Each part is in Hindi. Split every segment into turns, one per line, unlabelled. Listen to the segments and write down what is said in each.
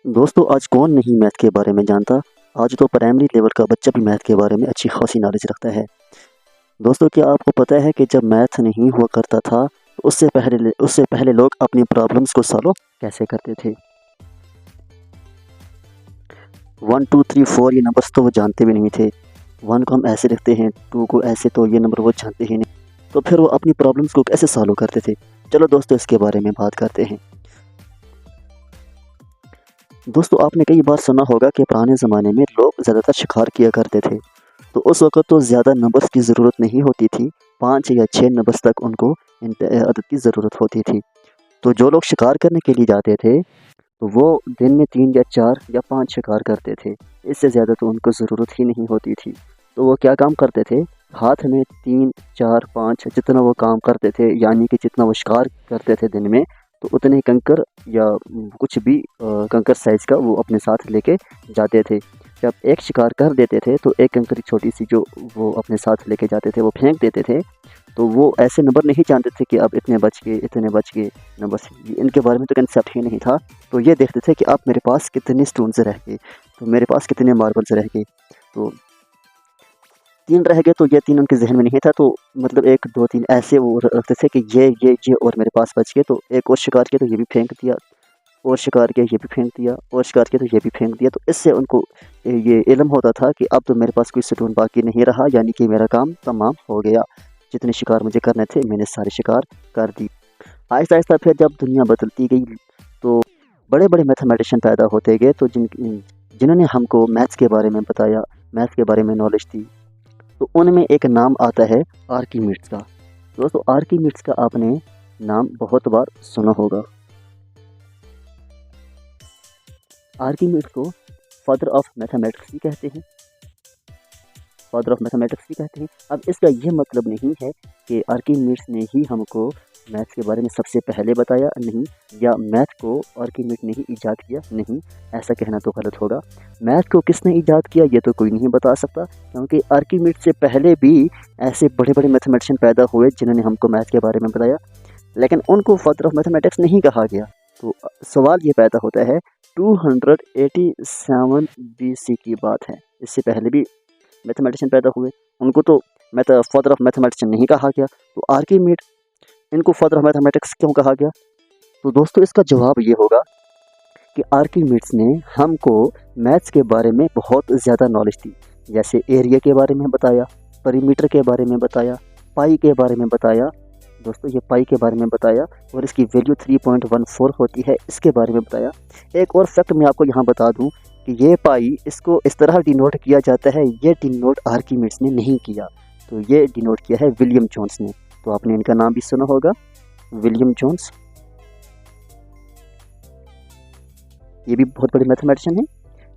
दोस्तों आज कौन नहीं मैथ के बारे में जानता। आज तो प्राइमरी लेवल का बच्चा भी मैथ के बारे में अच्छी खासी नॉलेज रखता है। दोस्तों क्या आपको पता है कि जब मैथ नहीं हुआ करता था तो उससे पहले लोग अपनी प्रॉब्लम्स को सॉल्व कैसे करते थे। 1 2 3 4 ये नंबर्स तो वो जानते भी नहीं थे। 1 को हम ऐसे लिखते हैं, 2 को ऐसे, तो ये नंबर वो जानते ही नहीं। तो फिर वो अपनी प्रॉब्लम्स को कैसे सॉल्व करते थे। चलो दोस्तों इसके बारे में बात करते हैं। दोस्तों आपने कई बार सुना होगा कि पुराने ज़माने में लोग ज़्यादातर शिकार किया करते थे। तो उस वक़्त तो ज़्यादा नंबर्स की ज़रूरत नहीं होती थी, 5 या 6 नंबर्स तक उनको अदद की ज़रूरत होती थी। तो जो लोग शिकार करने के लिए जाते थे, तो वो दिन में 3 या 4 या 5 शिकार करते थे। इससे ज़्यादा तो उनको ज़रूरत ही नहीं होती थी। तो वो क्या काम करते थे, हाथ में 3 4 5 जितना वो काम करते थे, यानी कि जितना वो शिकार करते थे दिन में, तो उतने कंकर या कुछ भी कंकर साइज़ का वो अपने साथ लेके जाते थे। जब एक शिकार कर देते थे तो एक कंकरी छोटी-सी जो वो अपने साथ लेके जाते थे वो फेंक देते थे। तो वो ऐसे नंबर नहीं जानते थे कि अब इतने बच गए नंबर्स, इनके बारे में तो कंसेप्ट ही नहीं था। तो ये देखते थे कि अब मेरे पास कितने स्टोन्स रह गए, तो मेरे पास कितने मार्बल्स रह गए। तो 3 रह गए, तो ये 3 उनके ज़हन में नहीं था। तो मतलब 1 2 3 ऐसे वो रखते थे कि ये और मेरे पास बच गए। तो एक और शिकार किया तो ये भी फेंक दिया, और शिकार किया ये भी फेंक दिया, और शिकार किया तो ये भी फेंक दिया। तो इससे उनको ये इल्म होता था कि अब तो मेरे पास कोई स्टोन बाकी नहीं रहा, यानी कि मेरा काम तमाम हो गया। जितने शिकार मुझे करने थे मैंने सारे शिकार कर दी। आहिस्ता-आहिस्ता फिर जब दुनिया बदलती गई तो बड़े-बड़े मैथमेटिशियन पैदा होते गए, तो जिन्होंने हमको मैथ्स के बारे में बताया, मैथ्स के बारे में नॉलेज दी। तो उनमें एक नाम आता है आर्किमिड्स का। दोस्तों आर्किमिड्स का आपने नाम बहुत बार सुना होगा। आर्किमिड्स को फादर ऑफ मैथमेटिक्स भी कहते हैं, फादर ऑफ मैथमेटिक्स भी कहते हैं। अब इसका यह मतलब नहीं है कि आर्किमिड्स ने ही हमको मैथ्स के बारे में सबसे पहले बताया, नहीं, या मैथ को आर्किमिड्स ने ही ईजाद किया, नहीं, ऐसा कहना तो गलत होगा। मैथ को किसने ईजाद किया ये तो कोई नहीं बता सकता, क्योंकि आर्किमिड्स से पहले भी ऐसे बड़े बड़े मैथमेटिशियन पैदा हुए जिन्होंने हमको मैथ के बारे में बताया, लेकिन उनको फादर ऑफ मैथमेटिक्स नहीं कहा गया। तो सवाल ये पैदा होता है, 287 BC की बात है, इससे पहले भी मैथमेटिशियन पैदा हुए, उनको तो फादर ऑफ मैथमेटिशियन नहीं कहा गया। तो आर्किमिड, इनको फादर ऑफ मैथमेटिक्स क्यों कहा गया। तो दोस्तों इसका जवाब ये होगा कि आर्किमिड्स ने हमको मैथ्स के बारे में बहुत ज़्यादा नॉलेज दी। जैसे एरिया के बारे में बताया, परिमीटर के बारे में बताया, पाई के बारे में बताया। दोस्तों ये पाई के बारे में बताया, और इसकी वैल्यू 3.14 होती है, इसके बारे में बताया। एक और फैक्ट मैं आपको यहाँ बता दूँ कि ये पाई, इसको इस तरह डिनोट किया जाता है, ये डिनोट आर्किमिड्स ने नहीं किया, तो ये डिनोट किया है विलियम जोन्स ने। तो आपने इनका नाम भी सुना होगा, विलियम जोन्स। ये भी बहुत बड़े मैथमेटिशियन हैं,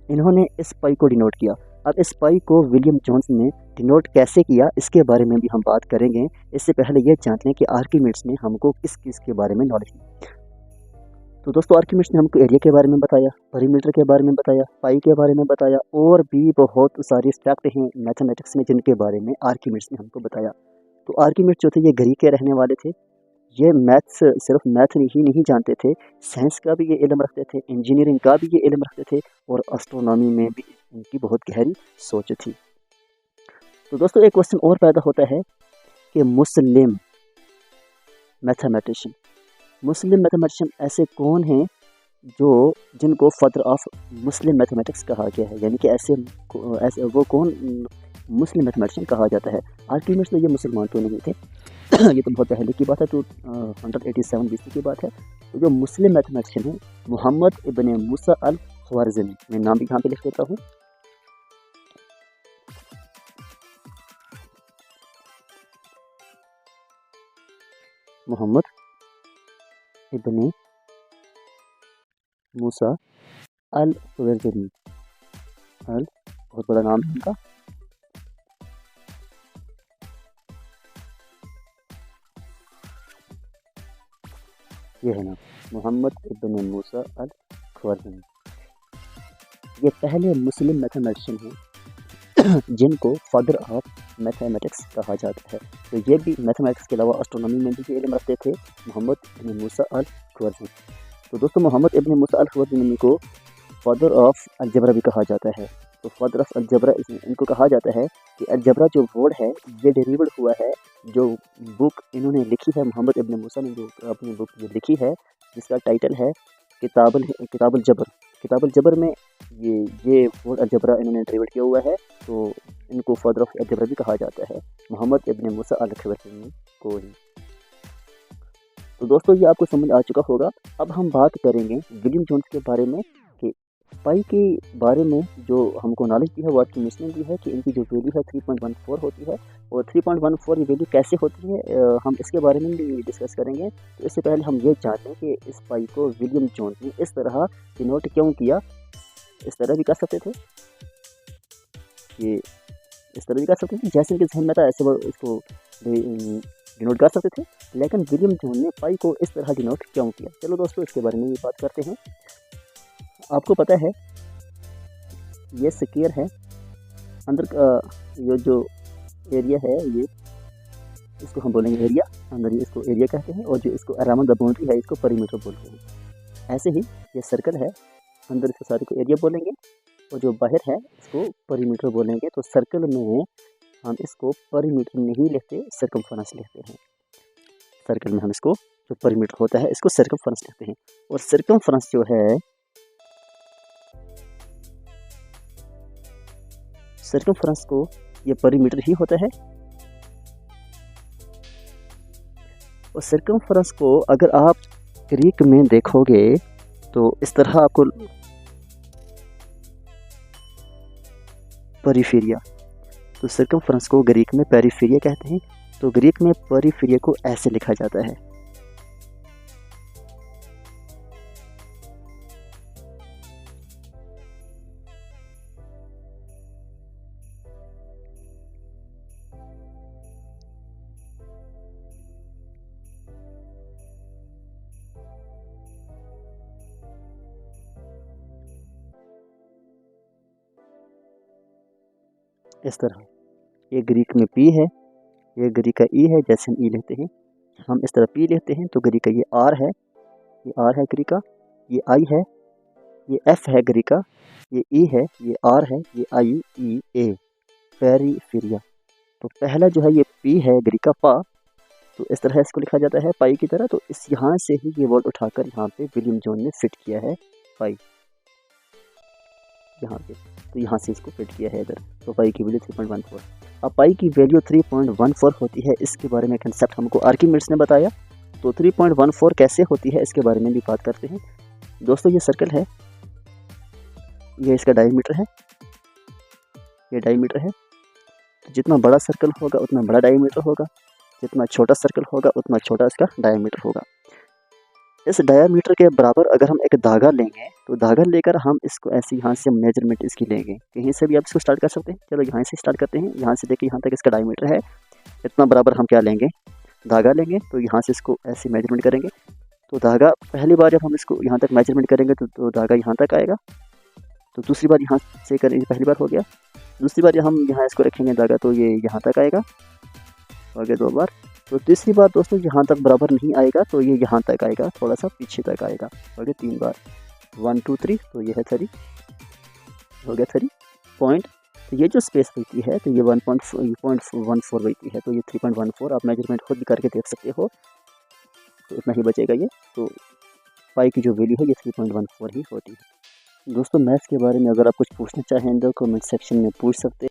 इन्होंने इस पाई को डिनोट किया। अब इस पाई को विलियम जोन्स ने डिनोट कैसे किया इसके बारे में भी हम बात करेंगे। इससे पहले ये जान लें कि आर्किमिड्स ने हमको किस किस के बारे में नॉलेज दी। तो दोस्तों आर्किमिड्स ने हमको एरिया के बारे में बताया, परिमीटर के बारे में बताया, पाई के बारे में बताया, और भी बहुत सारी फैक्ट हैं मैथमेटिक्स में जिनके बारे में आर्किमिड्स ने हमको बताया। तो आर्किमिड्स जो थे ये ग्रीक के रहने वाले थे। ये मैथ्स, सिर्फ मैथ ही नहीं जानते थे, साइंस का भी ये इल्म रखते थे, इंजीनियरिंग का भी ये इल्म रखते थे, और एस्ट्रोनॉमी में भी इनकी बहुत गहरी सोच थी। तो दोस्तों एक क्वेश्चन और पैदा होता है कि मुस्लिम मैथमेटिशियन ऐसे कौन हैं जिनको फादर ऑफ मुस्लिम मैथमेटिक्स कहा गया है, यानी कि ऐसे वो कौन मुस्लिम मैथमेटिशियन कहा जाता है। आर्किमिड्स तो ये मुसलमान तो नहीं थे ये तो बहुत पहले की बात है, तो 187 BC की बात है। तो जो मुस्लिम मैथमेटिशियन है मोहम्मद इब्न मूसा अल ख्वारिज़मी, मैं नाम भी यहाँ पे लिख देता हूँ। मोहम्मद इब्न मूसा अल ख्वारिज़मी, बहुत बड़ा नाम है इनका। ये है ना, मोहम्मद इब्न मूसा अल ख्वारिज़मी। ये पहले मुस्लिम मैथमेटिशियन हैं जिनको फादर ऑफ मैथमेटिक्स कहा जाता है। तो ये भी मैथमेटिक्स के अलावा एस्ट्रोनॉमी में भी इल्म रखते थे, मोहम्मद इब्न मूसा अल ख्वारिज़मी। तो दोस्तों मोहम्मद इब्न मूसा अल ख्वारिज़मी को फादर ऑफ अलजेब्रा भी कहा जाता है। तो फादर ऑफ अलजेब्रा इनको कहा जाता है कि अलजेब्रा जो वर्ड है ये डेरिवेड हुआ है, जो बुक इन्होंने लिखी है, मोहम्मद इब्न मूसा ने जो अपनी बुक ये लिखी है जिसका टाइटल है किताबुल जबर। किताबुल जबर में ये वर्ड अलजेब्रा इन्होंने डेरिवेड किया हुआ है, तो इनको फादर ऑफ अलजेब्रा भी कहा जाता है, मोहम्मद इब्न मूसा अल-खज़रमी को ही। तो दोस्तों ये आपको समझ आ चुका होगा। अब हम बात करेंगे विलियम जोन्स के बारे में कि पाई के बारे में जो हमको नॉलेज दी है वो आपकी मिसने दी है कि इनकी जो वैल्यू है 3.14 होती है, और 3.14 ये वैल्यू कैसे होती है हम इसके बारे में भी डिस्कस करेंगे। तो इससे पहले हम ये जानते हैं कि इस पाई को विलियम जोन्स ने इस तरह डिनोट क्यों किया। इस तरह भी कर सकते थे, ये इस तरह भी कर सकते थे, जैसे इनके जहन में था ऐसे वो इसको डिनोट कर सकते थे, लेकिन विलियम जोन ने पाई को इस तरह डिनोट क्यों किया। चलो दोस्तों इसके बारे में भी बात करते हैं। आपको पता है ये स्क्वायर है, अंदर का ये जो एरिया है ये इसको हम बोलेंगे एरिया, अंदर ये इसको एरिया कहते हैं, और जो इसको अराउंड द बाउंड्री है इसको पेरीमीटर बोलते हैं। ऐसे ही ये सर्कल है, अंदर इसको सारे को एरिया बोलेंगे, और जो बाहर है इसको पेरीमीटर बोलेंगे। तो सर्कल में हम इसको पेरीमीटर नहीं लिखते, सर्कमफरेंस लिखते हैं। सर्कल में हम इसको जो पेरीमीटर होता है इसको सर्कमफरेंस लिखते हैं, और सर्कमफरेंस जो है सर्कमफरेंस को ये पेरीमीटर ही होता है। और सर्कमफरेंस को अगर आप ग्रीक में देखोगे तो इस तरह आपको पेरिफेरिया, तो सर्कमफरेंस को ग्रीक में पेरिफेरिया कहते हैं। तो ग्रीक में पेरिफेरिया को ऐसे लिखा जाता है। इस तरह ये ग्रीक में पी है, ये ग्रीक का ई है, जैसे हम ई लेते हैं हम इस तरह पी लेते हैं। तो ग्रीक का ये आर है, ये आर है ग्रीक का, ये आई है, ये एफ है ग्रीक का, ये ई है, ये आर है, ये आई ई ए, पेरिफेरिया। तो पहला जो है ये पी है ग्रीक का पा, तो इस तरह इसको लिखा जाता है पाई की तरह। तो इस यहाँ से ही ये वर्ड उठाकर यहाँ पे विलियम जोन ने फिट किया है पाई यहाँ पे, तो यहाँ से इसको फिट किया है इधर। तो पाई की वैल्यू 3.14। अब पाई की वैल्यू 3.14 होती है, इसके बारे में कंसेप्ट हमको आर्किमिडीज ने बताया। तो 3.14 कैसे होती है इसके बारे में भी बात करते हैं। दोस्तों ये सर्कल है, ये इसका डायमीटर है, ये डायमीटर है। तो जितना बड़ा सर्कल होगा उतना बड़ा डायमीटर होगा, जितना छोटा सर्कल होगा उतना छोटा इसका डायमीटर होगा। इस डायमीटर के बराबर अगर हम एक धागा लेंगे तो धागा लेकर हम इसको ऐसे यहाँ से मेजरमेंट इसकी लेंगे, कहीं से भी आप इसको स्टार्ट कर सकते हैं। चलो यहाँ से स्टार्ट करते हैं, यहाँ से देखिए यहाँ तक इसका डायमीटर है, इतना बराबर हम क्या लेंगे, धागा लेंगे। तो यहाँ से इसको ऐसे मेजरमेंट करेंगे। तो धागा पहली बार जब हम इसको यहाँ तक मेजरमेंट करेंगे तो धागा यहाँ तक आएगा। तो दूसरी बार यहाँ से करेंगे, पहली बार हो गया, दूसरी बार हम यहाँ इसको रखेंगे धागा तो ये यहाँ तक आएगा, हो गया 2 बार। तो तीसरी बार दोस्तों यहाँ तक बराबर नहीं आएगा, तो ये यहाँ तक आएगा, थोड़ा सा पीछे तक आएगा, हो गया 3 बार, 1 2 3, तो ये है 3, हो गया 3 पॉइंट। तो ये जो स्पेस होती है तो ये 1.14 होती है। तो ये 3.14 आप मेजरमेंट खुद भी करके देख सकते हो, तो इतना ही बचेगा ये। तो पाई की जो वैल्यू है ये 3.14 ही होती है। दोस्तों मैथ्स के बारे में अगर आप कुछ पूछना चाहें तो कमेंट सेक्शन में पूछ सकते हैं।